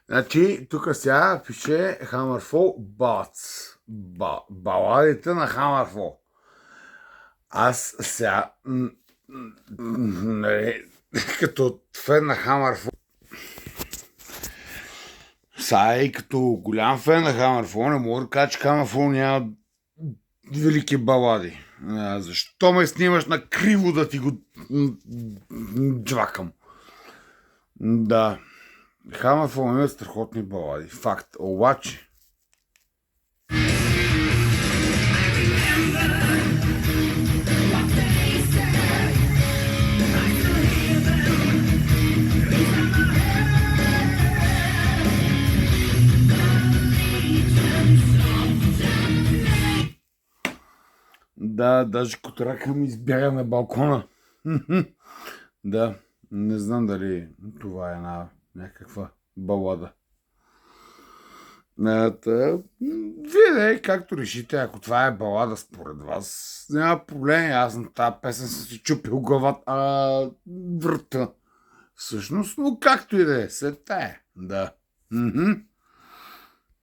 Значи, тук сега пише Hammerfall Ballads. Баладите на Hammerfall. Аз сега, нали, като фен на Hammerfall, сега и като голям фен на Hammerfall, не мога да кажа, че Hammerfall няма велики балади. Защо ме снимаш на криво да ти го джвакам? Да. Hammerfall има страхотни балади. Факт. Обаче, да, даже котрака ми избяга на балкона. Да, не знам дали това е някаква балада. Вие както решите, ако това е балада според вас, няма проблем. Аз на тази песен съм си чупил главата, врата. Всъщност, но както и да е, след тая. Да.